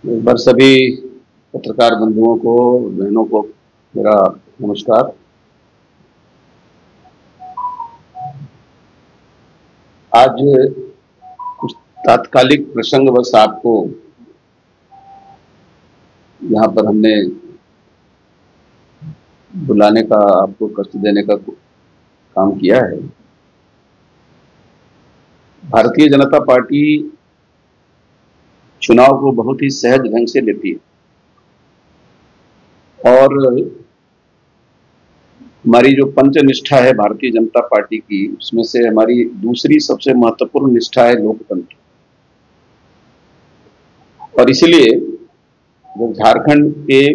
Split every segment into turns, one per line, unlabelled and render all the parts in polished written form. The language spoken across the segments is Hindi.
एक बार सभी पत्रकार बंधुओं को, बहनों को मेरा नमस्कार। आज कुछ तात्कालिक प्रसंगवश आपको यहाँ पर हमने बुलाने का, आपको कष्ट देने का काम किया है। भारतीय जनता पार्टी चुनाव को बहुत ही सहज ढंग से लेती है और हमारी जो पंच निष्ठा है भारतीय जनता पार्टी की, उसमें से हमारी दूसरी सबसे महत्वपूर्ण निष्ठा है लोकतंत्र। और इसलिए जब झारखंड के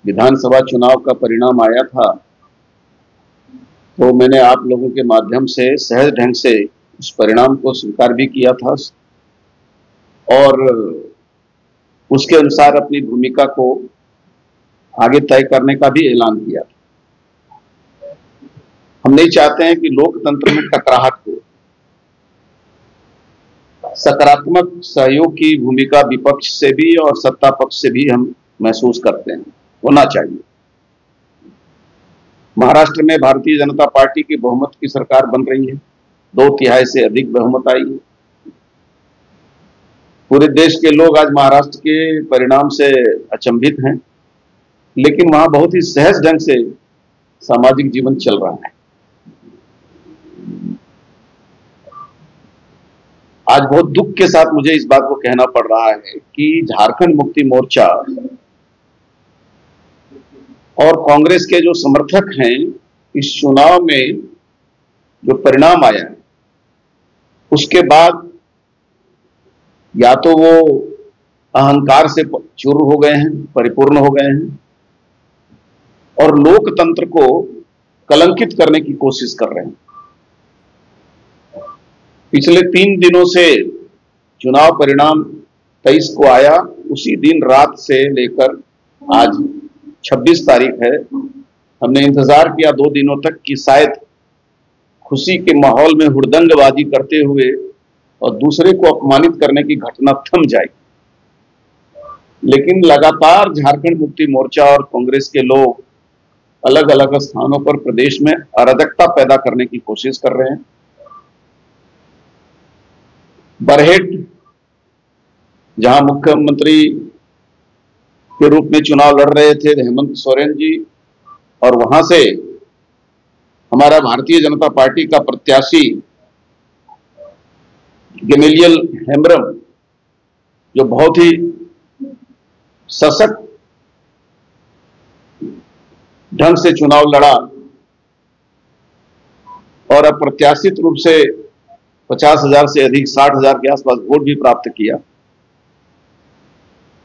विधानसभा चुनाव का परिणाम आया था तो मैंने आप लोगों के माध्यम से सहज ढंग से उस परिणाम को स्वीकार भी किया था और उसके अनुसार अपनी भूमिका को आगे तय करने का भी ऐलान किया था। हम नहीं चाहते हैं कि लोकतंत्र में टकराहट हो। सकारात्मक सहयोग की भूमिका विपक्ष से भी और सत्ता पक्ष से भी हम महसूस करते हैं, होना चाहिए। महाराष्ट्र में भारतीय जनता पार्टी की बहुमत की सरकार बन रही है, 2/3 से अधिक बहुमत आई है। पूरे देश के लोग आज महाराष्ट्र के परिणाम से अचंभित हैं, लेकिन वहां बहुत ही सहज ढंग से सामाजिक जीवन चल रहा है। आज बहुत दुख के साथ मुझे इस बात को कहना पड़ रहा है कि झारखंड मुक्ति मोर्चा और कांग्रेस के जो समर्थक हैं, इस चुनाव में जो परिणाम आया है उसके बाद या तो वो अहंकार से चूर हो गए हैं, परिपूर्ण हो गए हैं और लोकतंत्र को कलंकित करने की कोशिश कर रहे हैं। पिछले 3 दिनों से चुनाव परिणाम 23 को आया, उसी दिन रात से लेकर आज 26 तारीख है, हमने इंतजार किया 2 दिनों तक कि शायद खुशी के माहौल में हुड़दंगबाजी करते हुए और दूसरे को अपमानित करने की घटना थम जाएगी। लेकिन लगातार झारखंड मुक्ति मोर्चा और कांग्रेस के लोग अलग अलग स्थानों पर प्रदेश में अराजकता पैदा करने की कोशिश कर रहे हैं। बरहेट, जहां मुख्यमंत्री के रूप में चुनाव लड़ रहे थे हेमंत सोरेन जी, और वहां से हमारा भारतीय जनता पार्टी का प्रत्याशी गेमेलियल हेम्ब्रम, जो बहुत ही सशक्त ढंग से चुनाव लड़ा और अप्रत्याशित रूप से 50,000 से अधिक 60,000 के आसपास वोट भी प्राप्त किया।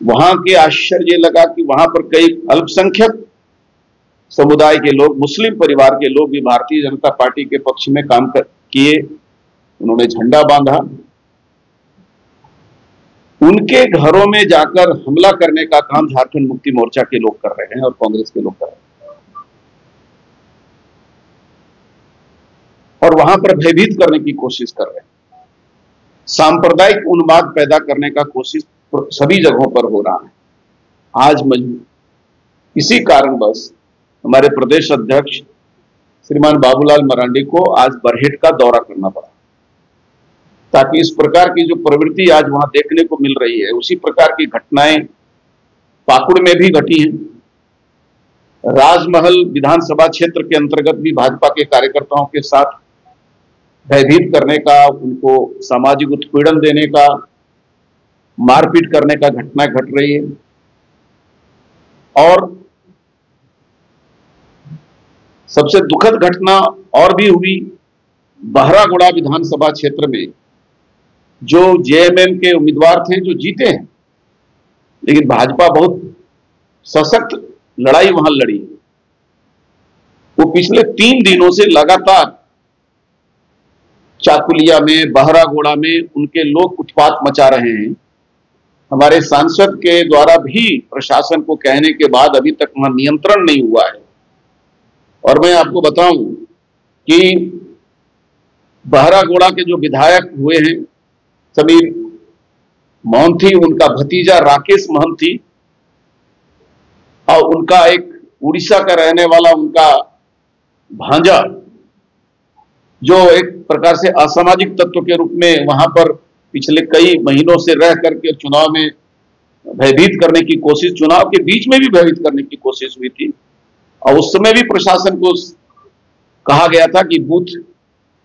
वहां के आश्चर्य लगा कि वहां पर कई अल्पसंख्यक समुदाय के लोग, मुस्लिम परिवार के लोग भी भारतीय जनता पार्टी के पक्ष में काम किए। उन्होंने झंडा बांधा। उनके घरों में जाकर हमला करने का काम झारखंड मुक्ति मोर्चा के लोग कर रहे हैं और कांग्रेस के लोग कर रहे हैं और वहां पर भयभीत करने की कोशिश कर रहे हैं। सांप्रदायिक उन्माद पैदा करने का कोशिश सभी जगहों पर हो रहा है। आज इसी कारणवश हमारे प्रदेश अध्यक्ष श्रीमान बाबूलाल मरांडी को आज बरहेट का दौरा करना पड़ा, ताकि इस प्रकार की जो प्रवृत्ति आज वहां देखने को मिल रही है, उसी प्रकार की घटनाएं पाकुड़ में भी घटी हैं। राजमहल विधानसभा क्षेत्र के अंतर्गत भी भाजपा के कार्यकर्ताओं के साथ भयभीत करने का, उनको सामाजिक उत्पीड़न देने का, मारपीट करने का घटनाएं घट रही है। और सबसे दुखद घटना और भी हुई बहरागोड़ा विधानसभा क्षेत्र में, जो जेएमएम के उम्मीदवार थे जो जीते हैं, लेकिन भाजपा बहुत सशक्त लड़ाई वहां लड़ी। वो पिछले 3 दिनों से लगातार चाकुलिया में, बहरागोड़ा में उनके लोग उत्पात मचा रहे हैं। हमारे सांसद के द्वारा भी प्रशासन को कहने के बाद अभी तक वहां नियंत्रण नहीं हुआ है। और मैं आपको बताऊं कि बहरागोड़ा के जो विधायक हुए हैं समीर मोहंती, उनका भतीजा राकेश मोहंती और उनका एक उड़ीसा का रहने वाला उनका भांजा, जो एक प्रकार से असामाजिक तत्व के रूप में वहां पर पिछले कई महीनों से रह करके चुनाव में भयभीत करने की कोशिश, चुनाव के बीच में भी भयभीत करने की कोशिश हुई थी। और उस समय भी प्रशासन को कहा गया था कि बूथ,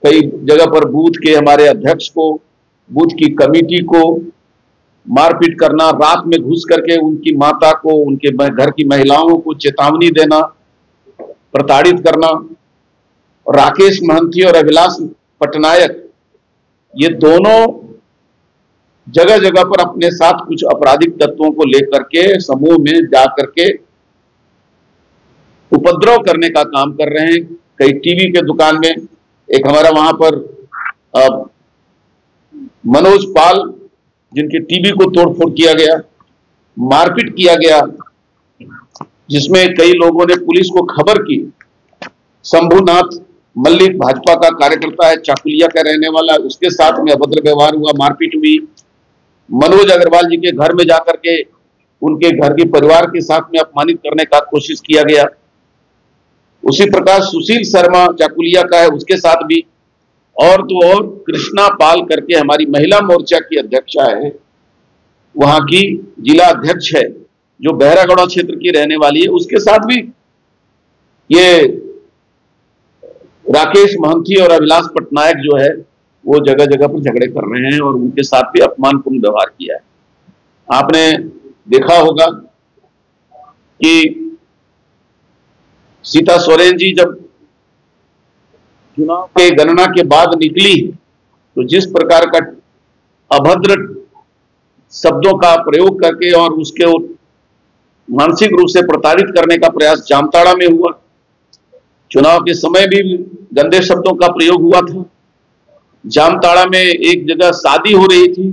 कई जगह पर बूथ के हमारे अध्यक्ष को, बूथ की कमेटी को मारपीट करना, रात में घुस करके उनकी माता को, उनके घर की महिलाओं को चेतावनी देना, प्रताड़ित करना। राकेश मोहंती और अभिलाष पटनायक, ये दोनों जगह जगह पर अपने साथ कुछ आपराधिक तत्वों को लेकर के समूह में जाकर के उपद्रव करने का काम कर रहे हैं। कई टीवी के दुकान में, एक हमारा वहां पर मनोज पाल, जिनके टीवी को तोड़फोड़ किया गया, मारपीट किया गया, जिसमें कई लोगों ने पुलिस को खबर की। शंभुनाथ मल्लिक भाजपा का कार्यकर्ता है, चाकुलिया का रहने वाला, उसके साथ में अभद्र व्यवहार हुआ, मारपीट हुई। मनोज अग्रवाल जी के घर में जाकर के उनके घर के परिवार के साथ में अपमानित करने का कोशिश किया गया। उसी प्रकार सुशील शर्मा चाकुलिया का है, उसके साथ भी। और तो और कृष्णा पाल करके हमारी महिला मोर्चा की अध्यक्षा है, वहां की जिला अध्यक्ष है, जो बहरागौड़ा क्षेत्र की रहने वाली है, उसके साथ भी ये राकेश मोहंती और अभिलाष पटनायक जो है वो जगह जगह पर झगड़े कर रहे हैं और उनके साथ भी अपमानपूर्ण व्यवहार किया है। आपने देखा होगा कि सीता सोरेन जी जब चुनाव के गणना के बाद निकली तो जिस प्रकार का अभद्र शब्दों का प्रयोग करके और उसके मानसिक रूप से प्रताड़ित करने का प्रयास जामताड़ा में हुआ। चुनाव के समय भी गंदे शब्दों का प्रयोग हुआ था। जामताड़ा में एक जगह शादी हो रही थी,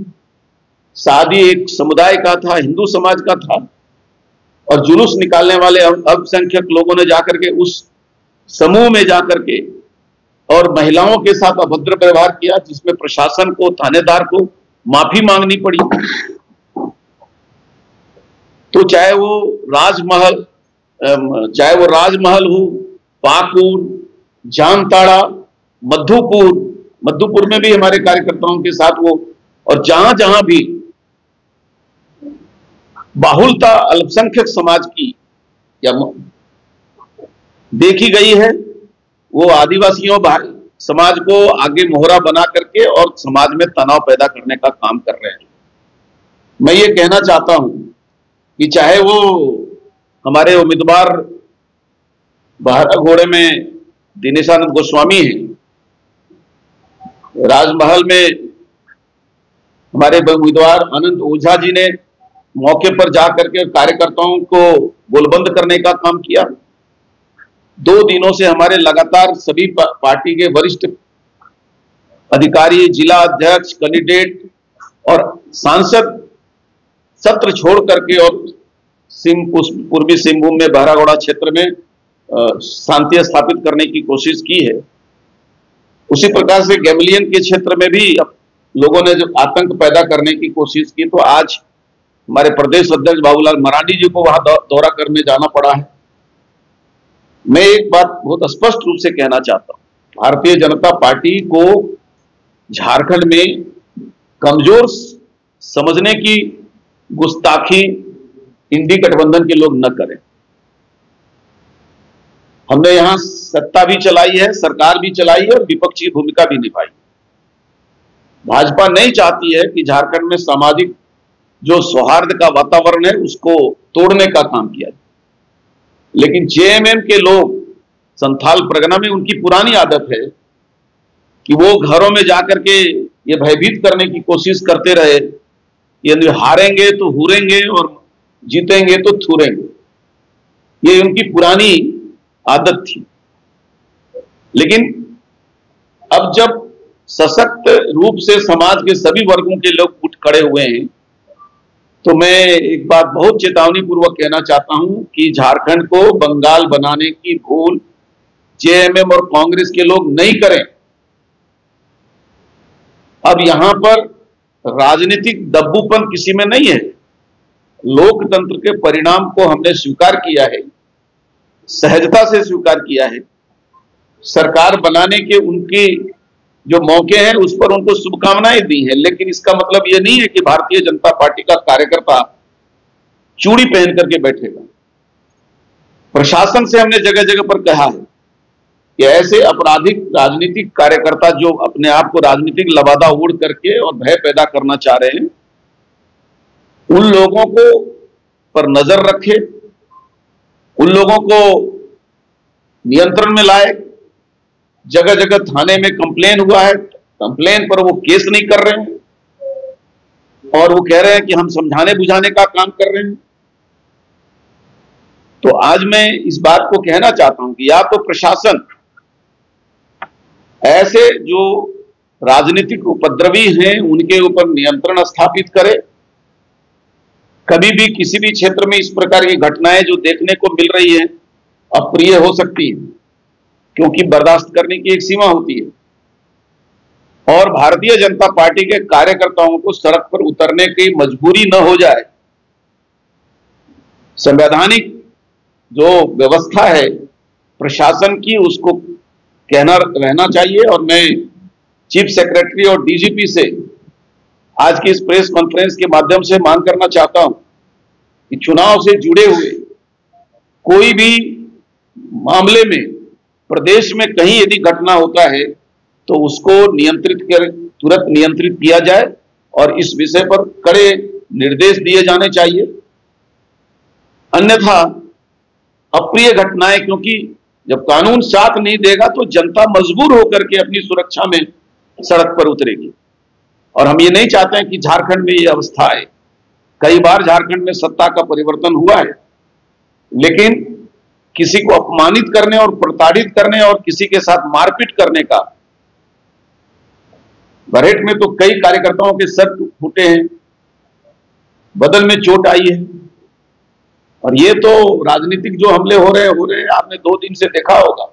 शादी एक समुदाय का था, हिंदू समाज का था, और जुलूस निकालने वाले अल्पसंख्यक लोगों ने जाकर के उस समूह में जाकर के और महिलाओं के साथ अभद्र व्यवहार किया, जिसमें प्रशासन को, थानेदार को माफी मांगनी पड़ी। तो चाहे वो राजमहल हो, पाकुड़, जामताड़ा, मधुपुर में भी हमारे कार्यकर्ताओं के साथ वो, और जहां जहां भी बाहुलता अल्पसंख्यक समाज की या देखी गई है, वो आदिवासियों समाज को आगे मोहरा बना करके और समाज में तनाव पैदा करने का काम कर रहे हैं। मैं ये कहना चाहता हूं कि चाहे वो हमारे उम्मीदवार बहरागोड़े में दिनेशानंद गोस्वामी है, राजमहल में हमारे उम्मीदवार अनंत ओझा जी ने मौके पर जाकर के कार्यकर्ताओं को गोलबंद करने का काम किया। 2 दिनों से हमारे लगातार सभी पार्टी के वरिष्ठ अधिकारी, जिला अध्यक्ष, कैंडिडेट और सांसद सत्र छोड़ करके और पूर्वी सिंहभूम में बहरागोड़ा क्षेत्र में शांति स्थापित करने की कोशिश की है। उसी प्रकार से गैमलियन के क्षेत्र में भी लोगों ने जब आतंक पैदा करने की कोशिश की, तो आज हमारे प्रदेश अध्यक्ष बाबूलाल मरांडी जी को वहां दौरा करने जाना पड़ा है। मैं एक बात बहुत स्पष्ट रूप से कहना चाहता हूं, भारतीय जनता पार्टी को झारखंड में कमजोर समझने की गुस्ताखी इंडी गठबंधन के लोग न करें। हमने यहां सत्ता भी चलाई है, सरकार भी चलाई है और विपक्षी भूमिका भी निभाई। भाजपा नहीं चाहती है कि झारखंड में सामाजिक जो सौहार्द का वातावरण है उसको तोड़ने का काम किया जाए, लेकिन जेएमएम के लोग, संथाल परगना में उनकी पुरानी आदत है कि वो घरों में जाकर के ये भयभीत करने की कोशिश करते रहे, ये हारेंगे तो हुरेंगे और जीतेंगे तो थूरेंगे। ये उनकी पुरानी आदत थी। लेकिन अब जब सशक्त रूप से समाज के सभी वर्गों के लोग उठ खड़े हुए हैं, तो मैं एक बात बहुत चेतावनी पूर्वक कहना चाहता हूं कि झारखंड को बंगाल बनाने की भूल जेएमएम और कांग्रेस के लोग नहीं करें। अब यहां पर राजनीतिक दब्बूपन किसी में नहीं है। लोकतंत्र के परिणाम को हमने स्वीकार किया है, सहजता से स्वीकार किया है। सरकार बनाने के उनके जो मौके हैं उस पर उनको शुभकामनाएं दी हैं, लेकिन इसका मतलब यह नहीं है कि भारतीय जनता पार्टी का कार्यकर्ता चूड़ी पहन करके बैठेगा। प्रशासन से हमने जगह जगह पर कहा है कि ऐसे आपराधिक राजनीतिक कार्यकर्ता जो अपने आप को राजनीतिक लबादा उड़ करके और भय पैदा करना चाह रहे हैं, उन लोगों को पर नजर रखे, उन लोगों को नियंत्रण में लाए। जगह जगह थाने में कंप्लेन हुआ है, कंप्लेन पर वो केस नहीं कर रहे हैं और वो कह रहे हैं कि हम समझाने बुझाने का काम कर रहे हैं। तो आज मैं इस बात को कहना चाहता हूं कि या तो प्रशासन ऐसे जो राजनीतिक उपद्रवी हैं उनके ऊपर नियंत्रण स्थापित करे। कभी भी किसी भी क्षेत्र में इस प्रकार की घटनाएं जो देखने को मिल रही है अप्रिय हो सकती है, क्योंकि बर्दाश्त करने की एक सीमा होती है और भारतीय जनता पार्टी के कार्यकर्ताओं को सड़क पर उतरने की मजबूरी न हो जाए। संवैधानिक जो व्यवस्था है प्रशासन की, उसको कहना रहना चाहिए। और मैं चीफ सेक्रेटरी और डीजीपी से आज की इस प्रेस कॉन्फ्रेंस के माध्यम से मांग करना चाहता हूं कि चुनाव से जुड़े हुए कोई भी मामले में प्रदेश में कहीं यदि घटना होता है तो उसको तुरंत नियंत्रित किया जाए और इस विषय पर कड़े निर्देश दिए जाने चाहिए। अन्यथा अप्रिय घटनाएं, क्योंकि जब कानून साथ नहीं देगा तो जनता मजबूर होकर के अपनी सुरक्षा में सड़क पर उतरेगी और हम ये नहीं चाहते हैं कि झारखंड में ये अवस्था आए। कई बार झारखंड में सत्ता का परिवर्तन हुआ है, लेकिन किसी को अपमानित करने और प्रताड़ित करने और किसी के साथ मारपीट करने का, बरहेट में तो कई कार्यकर्ताओं के सर फूटे हैं, बदन में चोट आई है और ये तो राजनीतिक जो हमले हो रहे हैं। आपने 2 दिन से देखा होगा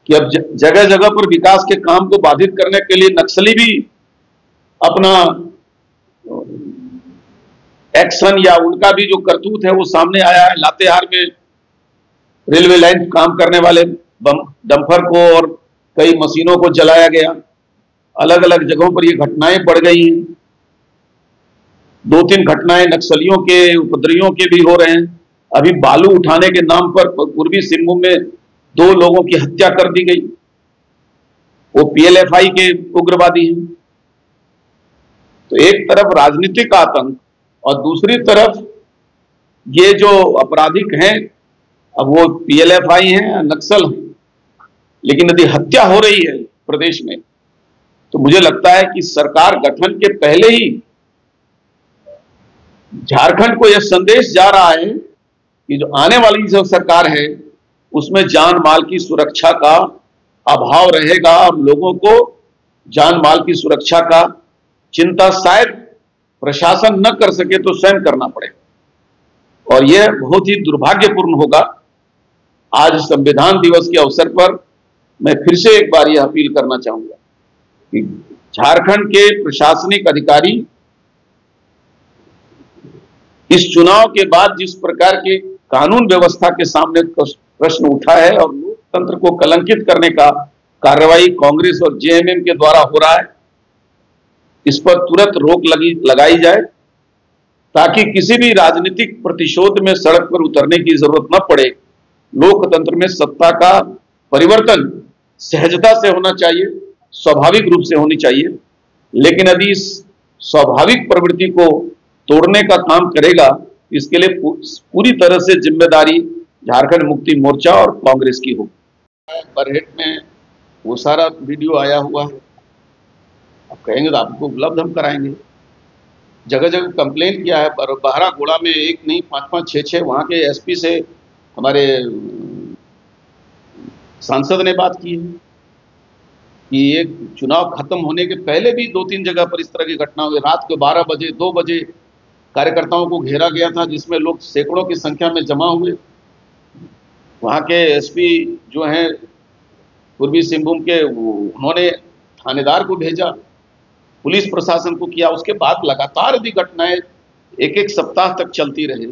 कि अब जगह जगह पर विकास के काम को बाधित करने के लिए नक्सली भी अपना एक्शन या उनका भी जो करतूत है वो सामने आया है। लातेहार में रेलवे लाइन काम करने वाले डंपर को और कई मशीनों को जलाया गया। अलग अलग जगहों पर ये घटनाएं बढ़ गई हैं। 2-3 घटनाएं नक्सलियों के उपद्रवियों के भी हो रहे हैं। अभी बालू उठाने के नाम पर पूर्वी सिंहभूम में 2 लोगों की हत्या कर दी गई। वो पीएलएफआई के उग्रवादी हैं। तो एक तरफ राजनीतिक आतंक और दूसरी तरफ ये जो आपराधिक हैं, अब वो पीएलएफआई हैं या नक्सल हैं, लेकिन यदि हत्या हो रही है प्रदेश में तो मुझे लगता है कि सरकार गठन के पहले ही झारखंड को यह संदेश जा रहा है कि जो आने वाली जो सरकार है उसमें जान माल की सुरक्षा का अभाव रहेगा और लोगों को जान माल की सुरक्षा का चिंता शायद प्रशासन न कर सके तो स्वयं करना पड़ेगा और यह बहुत ही दुर्भाग्यपूर्ण होगा। आज संविधान दिवस के अवसर पर मैं फिर से एक बार यह अपील करना चाहूंगा कि झारखंड के प्रशासनिक अधिकारी इस चुनाव के बाद जिस प्रकार के कानून व्यवस्था के सामने प्रश्न उठा है और लोकतंत्र को कलंकित करने का कार्रवाई कांग्रेस और जेएमएम के द्वारा हो रहा है, इस पर तुरंत रोक लगाई जाए ताकि किसी भी राजनीतिक प्रतिशोध में सड़क पर उतरने की जरूरत न पड़े। लोकतंत्र में सत्ता का परिवर्तन सहजता से होना चाहिए, स्वाभाविक रूप से होनी चाहिए, लेकिन यदि इस स्वाभाविक प्रवृत्ति को तोड़ने का काम करेगा, इसके लिए पूरी तरह से जिम्मेदारी झारखंड मुक्ति मोर्चा और कांग्रेस की होगी। बरहेट में वो सारा वीडियो आया हुआ है, आप कहेंगे तो आपको उपलब्ध हम कराएंगे। जगह जगह कंप्लेन किया है, बहरागोड़ा में 1 नहीं 5-5 6-6 वहां के एसपी से हमारे सांसद ने बात की है कि ये चुनाव खत्म होने के पहले भी 2-3 जगह पर इस तरह की घटना हुई। रात को 12 बजे 2 बजे कार्यकर्ताओं को घेरा गया था जिसमें लोग सैकड़ों की संख्या में जमा हुए। वहां के एसपी जो हैं पूर्वी सिंहभूम के, उन्होंने थानेदार को भेजा, पुलिस प्रशासन को किया, उसके बाद लगातार यदि घटनाएं एक एक सप्ताह तक चलती रहे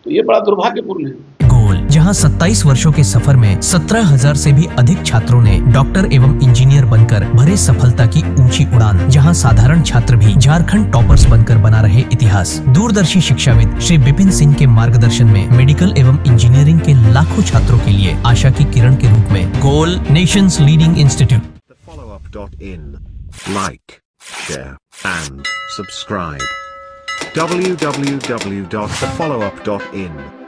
तो ये बड़ा दुर्भाग्यपूर्ण है।
गोल, जहां 27 वर्षों के सफर में 17,000 से भी अधिक छात्रों ने डॉक्टर एवं इंजीनियर बनकर भरे सफलता की ऊंची उड़ान, जहां साधारण छात्र भी झारखंड टॉपर्स बनकर बना रहे इतिहास। दूरदर्शी शिक्षाविद श्री विपिन सिंह के मार्गदर्शन में मेडिकल एवं इंजीनियरिंग के लाखों छात्रों के लिए आशा की किरण के रूप में Goal, nation's leading institute.
thefollowup.in. Like, share, and subscribe. www.thefollowup.in